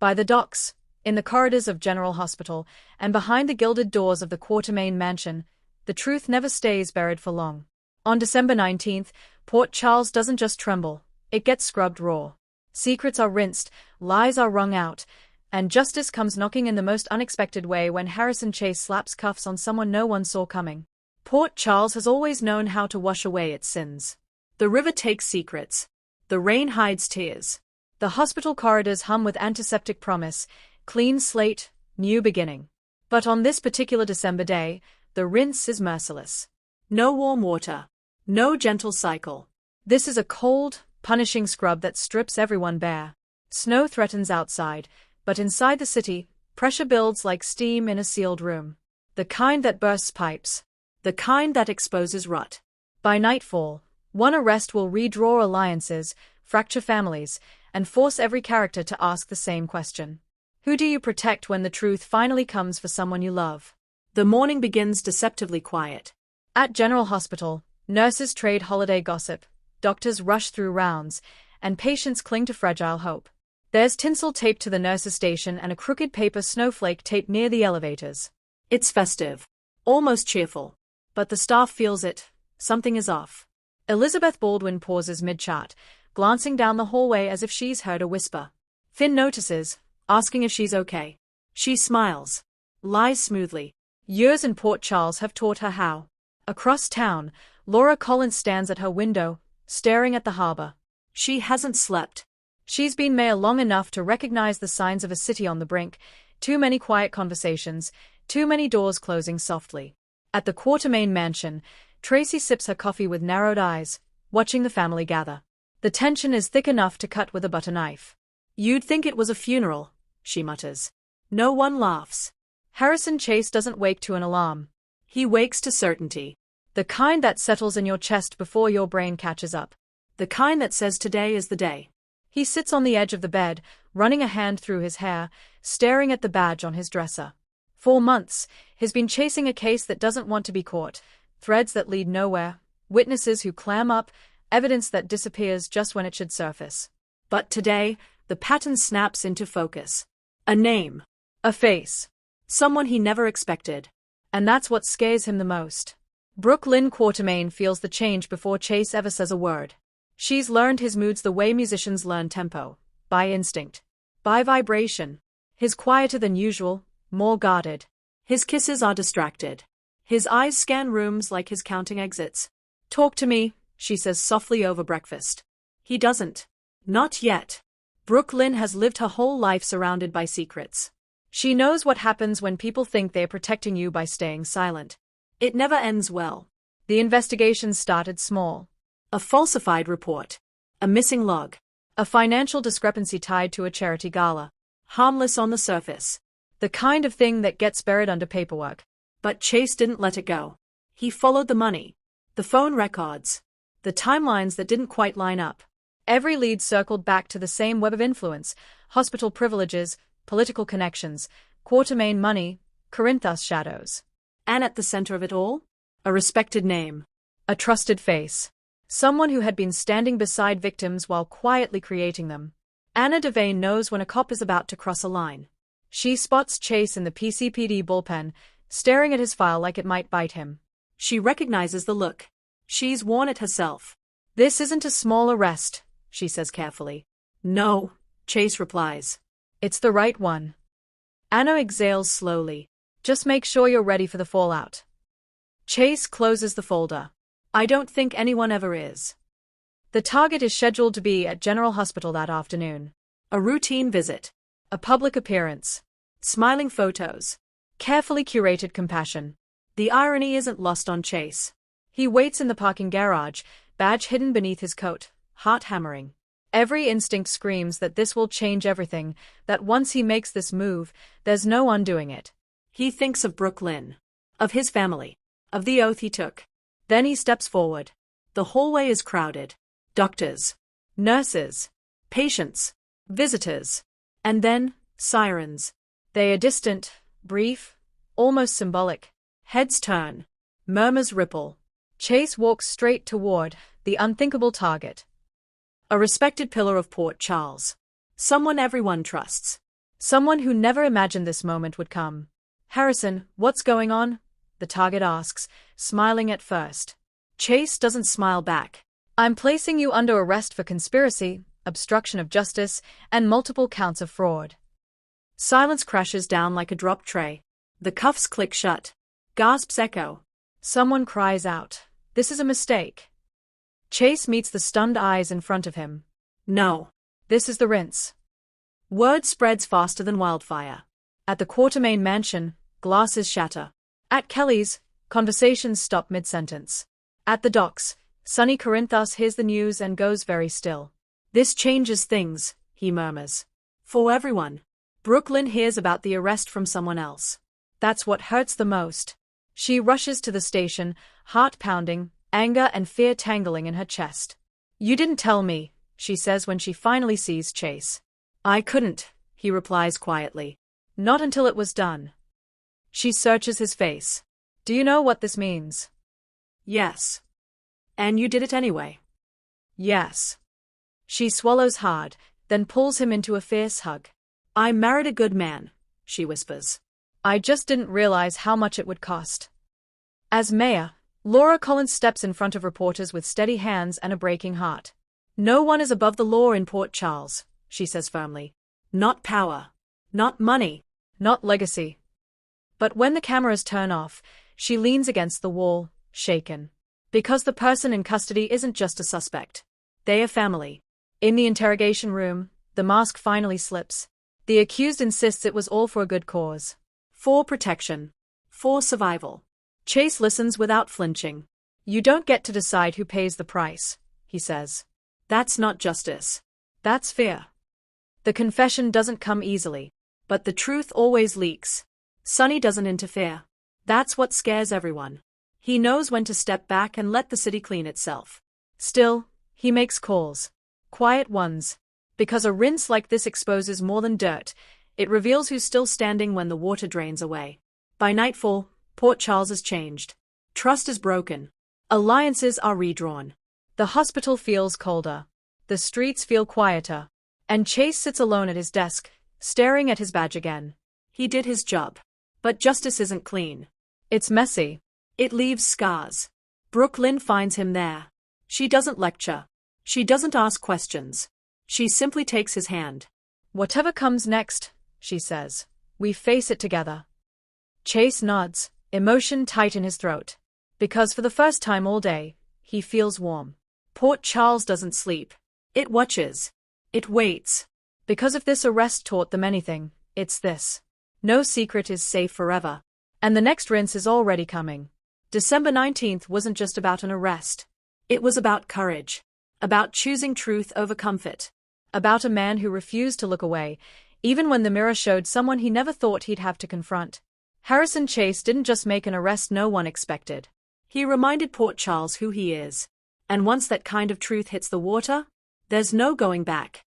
By the docks, in the corridors of General Hospital, and behind the gilded doors of the Quatermain mansion, the truth never stays buried for long. On December 19th, Port Charles doesn't just tremble, it gets scrubbed raw. Secrets are rinsed, lies are wrung out, and justice comes knocking in the most unexpected way when Harrison Chase slaps cuffs on someone no one saw coming. Port Charles has always known how to wash away its sins. The river takes secrets. The rain hides tears. The hospital corridors hum with antiseptic promise, clean slate, new beginning. But on this particular December day, the rinse is merciless. No warm water. No gentle cycle. This is a cold, punishing scrub that strips everyone bare. Snow threatens outside, but inside the city, pressure builds like steam in a sealed room. The kind that bursts pipes. The kind that exposes rot. By nightfall, one arrest will redraw alliances, fracture families, and force every character to ask the same question. Who do you protect when the truth finally comes for someone you love? The morning begins deceptively quiet. At General Hospital, nurses trade holiday gossip, doctors rush through rounds, and patients cling to fragile hope. There's tinsel taped to the nurses' station and a crooked paper snowflake taped near the elevators. It's festive. Almost cheerful. But the staff feels it. Something is off. Elizabeth Baldwin pauses mid-chart, glancing down the hallway as if she's heard a whisper. Finn notices, asking if she's okay. She smiles. Lies smoothly. Years in Port Charles have taught her how. Across town, Laura Collins stands at her window, staring at the harbor. She hasn't slept. She's been mayor long enough to recognize the signs of a city on the brink, too many quiet conversations, too many doors closing softly. At the Quatermain mansion, Tracy sips her coffee with narrowed eyes, watching the family gather. The tension is thick enough to cut with a butter knife. You'd think it was a funeral, she mutters. No one laughs. Harrison Chase doesn't wake to an alarm. He wakes to certainty. The kind that settles in your chest before your brain catches up. The kind that says today is the day. He sits on the edge of the bed, running a hand through his hair, staring at the badge on his dresser. For months, he's been chasing a case that doesn't want to be caught, threads that lead nowhere, witnesses who clam up, evidence that disappears just when it should surface. But today, the pattern snaps into focus. A name. A face. Someone he never expected. And that's what scares him the most. Brooke Lynn Quatermain feels the change before Chase ever says a word. She's learned his moods the way musicians learn tempo, by instinct, by vibration. He's quieter than usual, more guarded. His kisses are distracted. His eyes scan rooms like he's counting exits. Talk to me, she says softly over breakfast. He doesn't. Not yet. Brooke Lynn has lived her whole life surrounded by secrets. She knows what happens when people think they're protecting you by staying silent. It never ends well. The investigation started small. A falsified report. A missing log. A financial discrepancy tied to a charity gala. Harmless on the surface. The kind of thing that gets buried under paperwork. But Chase didn't let it go. He followed the money. The phone records. The timelines that didn't quite line up. Every lead circled back to the same web of influence, hospital privileges, political connections, Quatermain money, Corinthos shadows. And at the center of it all? A respected name. A trusted face. Someone who had been standing beside victims while quietly creating them. Anna Devane knows when a cop is about to cross a line. She spots Chase in the PCPD bullpen, staring at his file like it might bite him. She recognizes the look. She's worn it herself. This isn't a small arrest, she says carefully. No, Chase replies. It's the right one. Anna exhales slowly. Just make sure you're ready for the fallout. Chase closes the folder. I don't think anyone ever is. The target is scheduled to be at General Hospital that afternoon. A routine visit. A public appearance. Smiling photos. Carefully curated compassion. The irony isn't lost on Chase. He waits in the parking garage, badge hidden beneath his coat, heart hammering. Every instinct screams that this will change everything, that once he makes this move, there's no undoing it. He thinks of Brooke Lynn. Of his family. Of the oath he took. Then he steps forward. The hallway is crowded. Doctors. Nurses. Patients. Visitors. And then, sirens. They are distant, brief, almost symbolic. Heads turn. Murmurs ripple. Chase walks straight toward the unthinkable target. A respected pillar of Port Charles. Someone everyone trusts. Someone who never imagined this moment would come. Harrison, what's going on? The target asks, smiling at first. Chase doesn't smile back. I'm placing you under arrest for conspiracy, obstruction of justice, and multiple counts of fraud. Silence crashes down like a dropped tray. The cuffs click shut. Gasps echo. Someone cries out. This is a mistake. Chase meets the stunned eyes in front of him. No. This is the rinse. Word spreads faster than wildfire. At the Quartermain mansion, glasses shatter. At Kelly's, conversations stop mid-sentence. At the docks, Sonny Corinthos hears the news and goes very still. This changes things, he murmurs. For everyone. Brooklyn hears about the arrest from someone else. That's what hurts the most. She rushes to the station, heart pounding, anger and fear tangling in her chest. You didn't tell me, she says when she finally sees Chase. I couldn't, he replies quietly. Not until it was done. She searches his face. Do you know what this means? Yes. And you did it anyway? Yes. She swallows hard, then pulls him into a fierce hug. I married a good man, she whispers. I just didn't realize how much it would cost. As mayor, Laura Collins steps in front of reporters with steady hands and a breaking heart. No one is above the law in Port Charles, she says firmly. Not power. Not money. Not legacy. But when the cameras turn off, she leans against the wall, shaken. Because the person in custody isn't just a suspect. They are family. In the interrogation room, the mask finally slips. The accused insists it was all for a good cause. For protection. For survival. Chase listens without flinching. You don't get to decide who pays the price, he says. That's not justice. That's fear. The confession doesn't come easily. But the truth always leaks. Sonny doesn't interfere. That's what scares everyone. He knows when to step back and let the city clean itself. Still, he makes calls. Quiet ones. Because a rinse like this exposes more than dirt, it reveals who's still standing when the water drains away. By nightfall, Port Charles is changed. Trust is broken. Alliances are redrawn. The hospital feels colder. The streets feel quieter. And Chase sits alone at his desk, staring at his badge again. He did his job. But justice isn't clean. It's messy. It leaves scars. Brooklyn finds him there. She doesn't lecture. She doesn't ask questions. She simply takes his hand. Whatever comes next, she says, we face it together. Chase nods, emotion tight in his throat. Because for the first time all day, he feels warm. Port Charles doesn't sleep. It watches. It waits. Because if this arrest taught them anything, it's this. No secret is safe forever. And the next rinse is already coming. December 19th wasn't just about an arrest. It was about courage. About choosing truth over comfort. About a man who refused to look away, even when the mirror showed someone he never thought he'd have to confront. Harrison Chase didn't just make an arrest no one expected. He reminded Port Charles who he is. And once that kind of truth hits the water, there's no going back.